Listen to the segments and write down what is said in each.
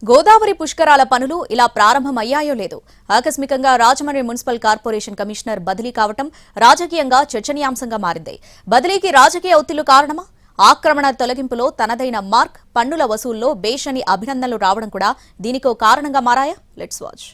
గోదావరి పుష్కరాల పనులు ఇలా ప్రారంభమయ్యాయో లేదో ఆకస్మికంగా రాజమండ్రి మున్సిపల్ కార్పొరేషన్ కమిషనర్ బదిలీ కావటం రాజకీయంగా చర్చనీయాంశంగా మారింది. బదిలీకి రాజకీయ ఒత్తిళ్లు కారణమా? ఆక్రమణ తొలగింపులో తనదైన మార్క్, పన్నుల వసూల్లో బేషని అభినందనలు రావడం కూడా దీనికో కారణంగా మారాయా? Let's watch.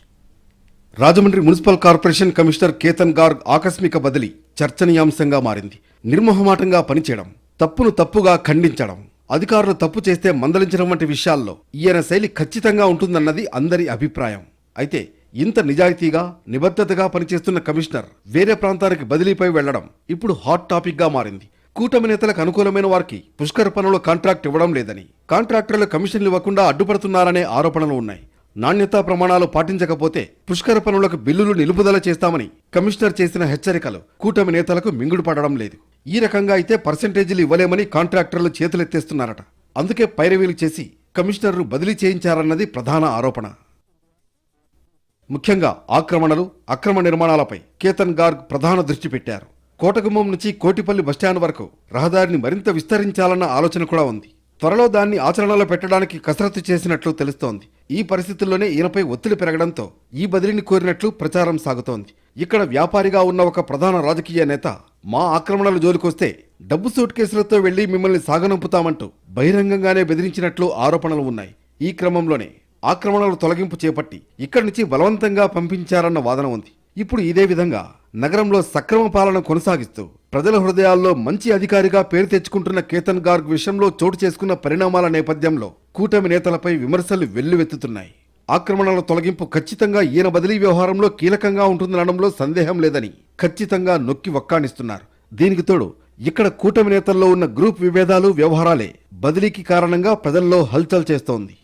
Rajahmundry municipal corporation commissioner Ketan Garg ఆకస్మిక బదిలీ చర్చనీయాంశంగా మారింది. నిర్మోహమాటంగా పనిచేయడం, తప్పును తప్పుగా ఖండించడం, అధికారులు తప్పు చేస్తే మందలించడం వంటి విషయాల్లో ఈయన శైలి ఖచ్చితంగా ఉంటుందన్నది అందరి అభిప్రాయం. అయితే ఇంత నిజాయితీగా, నిబద్ధతగా పనిచేస్తున్న కమిషనర్ వేరే ప్రాంతానికి బదిలీపై వెళ్లడం ఇప్పుడు హాట్ టాపిక్ గా మారింది. కూటమి నేతలకు అనుకూలమైన వారికి పుష్కర పనుల కాంట్రాక్ట్ ఇవ్వడం లేదని, కాంట్రాక్టర్లు కమిషన్లు ఇవ్వకుండా అడ్డుపడుతున్నారనే ఆరోపణలు ఉన్నాయి. నాణ్యతా ప్రమాణాలు పాటించకపోతే పుష్కర పనులకు బిల్లులు నిలుపుదల చేస్తామని కమిషనర్ చేసిన హెచ్చరికలు కూటమి నేతలకు మింగుడు పడడం లేదు. ఈ రకంగా అయితే పర్సెంటేజీలు ఇవ్వలేమని కాంట్రాక్టర్లు చేతులెత్తేస్తున్నారట. అందుకే పైరవీలు చేసి కమిషనర్ను బదిలీ చేయించారన్నది ప్రధాన ఆరోపణ. ముఖ్యంగా ఆక్రమణలు, అక్రమ నిర్మాణాలపై కేతన్ గార్గ్ ప్రధాన దృష్టి పెట్టారు. కోటగుమ్మం నుంచి కోటిపల్లి బస్టాండ్ వరకు రహదారిని మరింత విస్తరించాలన్న ఆలోచన కూడా ఉంది. త్వరలో దాన్ని ఆచరణలో పెట్టడానికి కసరత్తు చేసినట్లు తెలుస్తోంది. ఈ పరిస్థితుల్లోనే ఈయనపై ఒత్తిడి పెరగడంతో ఈ బదిలీని కోరినట్లు ప్రచారం సాగుతోంది. ఇక్కడ వ్యాపారిగా ఉన్న ఒక ప్రధాన రాజకీయ నేత మా ఆక్రమణల జోలికొస్తే డబ్బు సూట్ కేసులతో వెళ్లి మిమ్మల్ని సాగనంపుతామంటూ బహిరంగంగానే బెదిరించినట్లు ఆరోపణలు ఉన్నాయి. ఈ క్రమంలోనే ఆక్రమణల తొలగింపు చేపట్టి ఇక్కడి నుంచి బలవంతంగా పంపించారన్న వాదన ఉంది. ఇప్పుడు ఇదే విధంగా నగరంలో సక్రమ పాలన కొనసాగిస్తూ ప్రజల హృదయాల్లో మంచి అధికారిగా పేరు తెచ్చుకుంటున్న కేతన్ గార్గ్ విషయంలో చోటు చేసుకున్న పరిణామాల నేపథ్యంలో కూటమి నేతలపై విమర్శలు వెల్లువెత్తుతున్నాయి. ఆక్రమణల తొలగింపు ఖచ్చితంగా ఈయన బదిలీ వ్యవహారంలో కీలకంగా ఉంటుందనడంలో సందేహం లేదని ఖచ్చితంగా నొక్కి వక్కాణిస్తున్నారు. దీనికి తోడు ఇక్కడ కూటమి నేతల్లో ఉన్న గ్రూప్ విభేదాలు, వ్యవహారాలే బదిలీకి కారణంగా ప్రజల్లో హల్చల్ చేస్తోంది.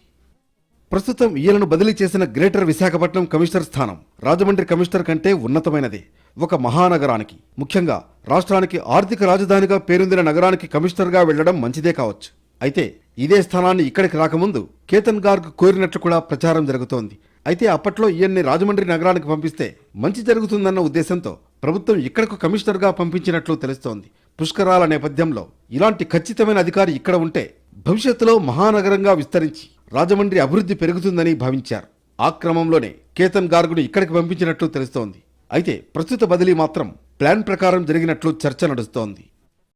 ప్రస్తుతం ఈయనను బదిలీ చేసిన గ్రేటర్ విశాఖపట్నం కమిషనర్ స్థానం రాజమండ్రి కమిషనర్ కంటే ఉన్నతమైనదే. ఒక మహానగరానికి, ముఖ్యంగా రాష్ట్రానికి ఆర్థిక రాజధానిగా పేరొందిన నగరానికి కమిషనర్గా వెళ్లడం మంచిదే కావచ్చు. అయితే ఇదే స్థానాన్ని ఇక్కడికి రాకముందు కేతన్ గార్గ్ కోరినట్లు కూడా ప్రచారం జరుగుతోంది. అయితే అప్పట్లో ఈయన్ని రాజమండ్రి నగరానికి పంపిస్తే మంచి జరుగుతుందన్న ఉద్దేశంతో ప్రభుత్వం ఇక్కడకు కమిషనర్గా పంపించినట్లు తెలుస్తోంది. పుష్కరాల నేపథ్యంలో ఇలాంటి ఖచ్చితమైన అధికారి ఇక్కడ ఉంటే భవిష్యత్తులో మహానగరంగా విస్తరించి రాజమండ్రి అభివృద్ధి పెరుగుతుందని భావించారు. ఆ క్రమంలోనే కేతన్ గార్గ్ను ఇక్కడికి పంపించినట్లు తెలుస్తోంది. అయితే ప్రస్తుత బదిలీ మాత్రం ప్లాన్ ప్రకారం జరిగినట్లు చర్చ నడుస్తోంది.